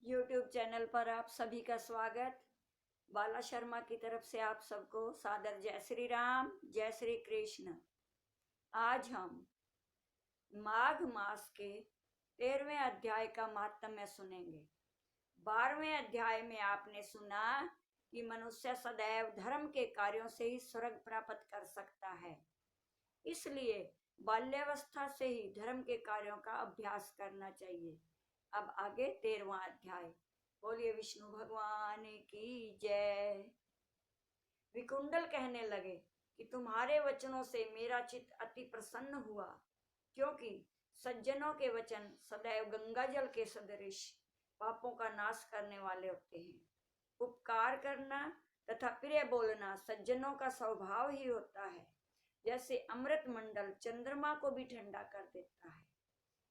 YouTube channel पर आप सभी का स्वागत। बाला शर्मा की तरफ से आप सबको सादर जय श्री राम, जय श्री कृष्ण। आज हम माघ मास के 13वें अध्याय का महात्म्य सुनेंगे। 12वें अध्याय में आपने सुना कि मनुष्य सदैव धर्म के कार्यों से ही स्वर्ग प्राप्त कर सकता है, इसलिए बाल्यावस्था से ही धर्म के कार्यों का अभ्यास करना चाहिए। अब आगे 13वां अध्याय। बोलिए विष्णु भगवान की जय। विकुंडल कहने लगे कि तुम्हारे वचनों से मेरा चित्त अति प्रसन्न हुआ, क्योंकि सज्जनों के वचन सदैव गंगा जल के सदृश पापों का नाश करने वाले होते हैं। उपकार करना तथा प्रिय बोलना सज्जनों का स्वभाव ही होता है, जैसे अमृत मंडल चंद्रमा को भी ठंडा कर देता है।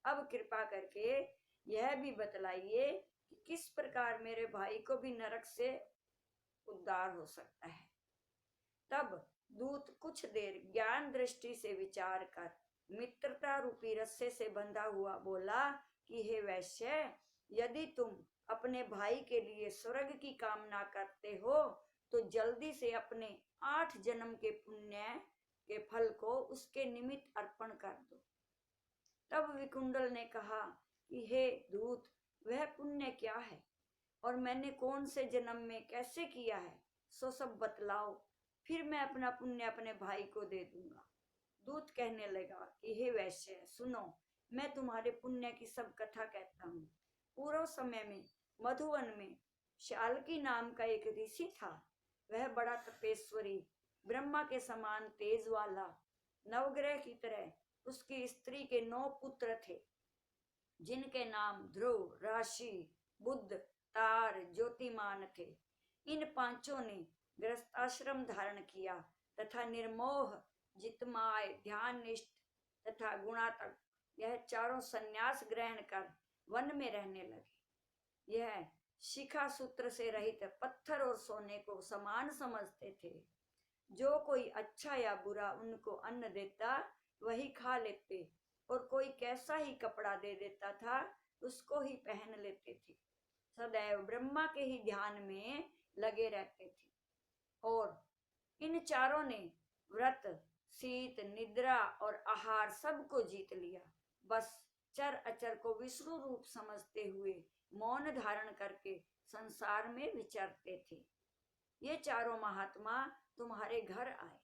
अब कृपा करके यह भी बतलाइए कि किस प्रकार मेरे भाई को भी नरक से उद्धार हो सकता है। तब दूत कुछ देर ज्ञान दृष्टि से विचार कर मित्रता रूपी रस्से से बंधा हुआ बोला कि हे वैश्य, यदि तुम अपने भाई के लिए स्वर्ग की कामना करते हो तो जल्दी से अपने 8 जन्म के पुण्य के फल को उसके निमित्त अर्पण कर दो। तब विकुंडल ने कहा कि हे दूत, वह पुण्य क्या है और मैंने कौन से जन्म में कैसे किया है, सो सब बतलाओ, फिर मैं अपना पुण्य अपने भाई को दे दूंगा। दूत कहने लगा कि हे वैश्य सुनो, मैं तुम्हारे पुण्य की सब कथा कहता हूँ। पूर्व समय में मधुवन में शाल्की नाम का एक ऋषि था। वह बड़ा तपेश्वरी, ब्रह्मा के समान तेज वाला, नवग्रह की तरह उसकी स्त्री के 9 पुत्र थे, जिनके नाम ध्रुव, राशि, बुद्ध, तार, ज्योतिमान थे। इन पांचों ने गृहस्थाश्रम धारण किया तथा निर्मोह, जितमाय, ध्यान निष्ठ तथा गुणात्मक यह चारों संन्यास ग्रहण कर वन में रहने लगे। यह शिखा सूत्र से रहित पत्थर और सोने को समान समझते थे। जो कोई अच्छा या बुरा उनको अन्न देता वही खा लेते, और कोई कैसा ही कपड़ा दे देता था उसको ही पहन लेते थे। सदैव ब्रह्मा के ही ध्यान में लगे रहते थे। और इन चारों ने व्रत, शीत, निद्रा और आहार सबको जीत लिया। बस चर अचर को विष्णु रूप समझते हुए मौन धारण करके संसार में विचरते थे। ये चारों महात्मा तुम्हारे घर आए।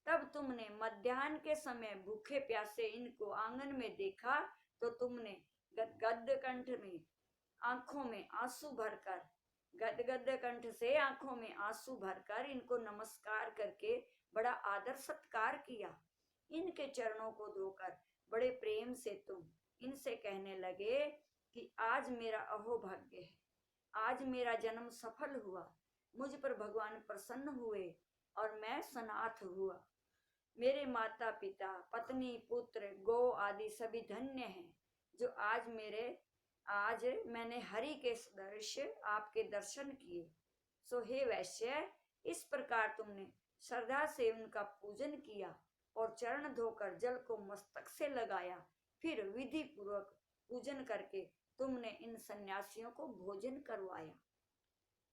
तब तुमने मध्याह्न के समय भूखे प्यासे इनको आंगन में देखा तो तुमने गदगद कंठ में आंखों में आंसू भरकर गदगद कंठ से आंखों में आंसू भरकर इनको नमस्कार करके बड़ा आदर सत्कार किया। इनके चरणों को धोकर बड़े प्रेम से तुम इनसे कहने लगे कि आज मेरा अहोभाग्य है, आज मेरा जन्म सफल हुआ, मुझ पर भगवान प्रसन्न हुए और मैं सनाथ हुआ। मेरे माता पिता, पत्नी, पुत्र, गौ आदि सभी धन्य हैं, जो आज मैंने हरि के दृश्य आपके दर्शन किए। सो हे वैश्य, इस प्रकार तुमने श्रद्धा से उनका पूजन किया और चरण धोकर जल को मस्तक से लगाया। फिर विधि पूर्वक पूजन करके तुमने इन सन्यासियों को भोजन करवाया।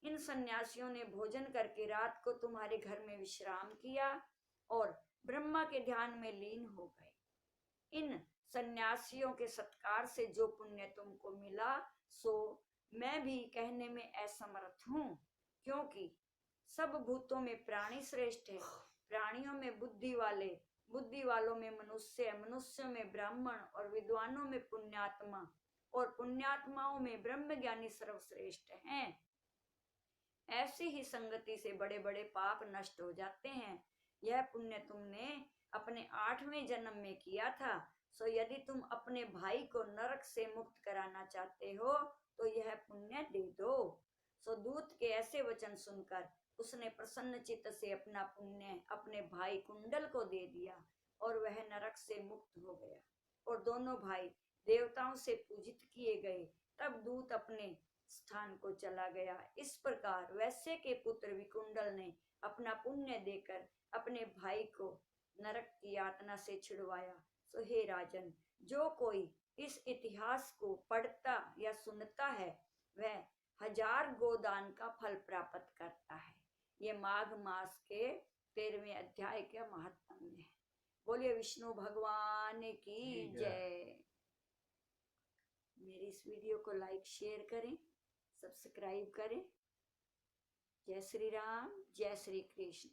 इन सन्यासियों ने भोजन करके रात को तुम्हारे घर में विश्राम किया और ब्रह्मा के ध्यान में लीन हो गए। इन सन्यासियों के सत्कार से जो पुण्य तुमको मिला सो मैं भी कहने में असमर्थ हूँ, क्योंकि सब भूतों में प्राणी श्रेष्ठ है। प्राणियों में बुद्धि वाले, बुद्धि वालों में मनुष्य, मनुष्यों में ब्राह्मण और विद्वानों में पुण्यात्मा और पुण्यात्माओं में ब्रह्म ज्ञानी सर्वश्रेष्ठ हैं। ऐसी ही संगति से बड़े बड़े पाप नष्ट हो जाते हैं। यह पुण्य तुमने अपने 8वें जन्म में किया था। सो यदि तुम अपने भाई को नरक से मुक्त कराना चाहते हो तो यह पुण्य दे दो। सो दूत के ऐसे वचन सुनकर उसने प्रसन्न चित्त से अपना पुण्य अपने भाई कुंडल को दे दिया और वह नरक से मुक्त हो गया और दोनों भाई देवताओं से पूजित किए गए। तब दूत अपने स्थान को चला गया। इस प्रकार वैश्य के पुत्र विकुंडल ने अपना पुण्य देकर अपने भाई को नरक की यातना से छुड़वाया। सो हे राजन, जो कोई इस इतिहास को पढ़ता या सुनता है वह 1000 गोदान का फल प्राप्त करता है। ये माघ मास के 13वें अध्याय के महात्म्य है। बोलिए विष्णु भगवान की जय। मेरी इस वीडियो को लाइक शेयर करें, सब्सक्राइब करें। जय श्री राम, जय श्री कृष्ण।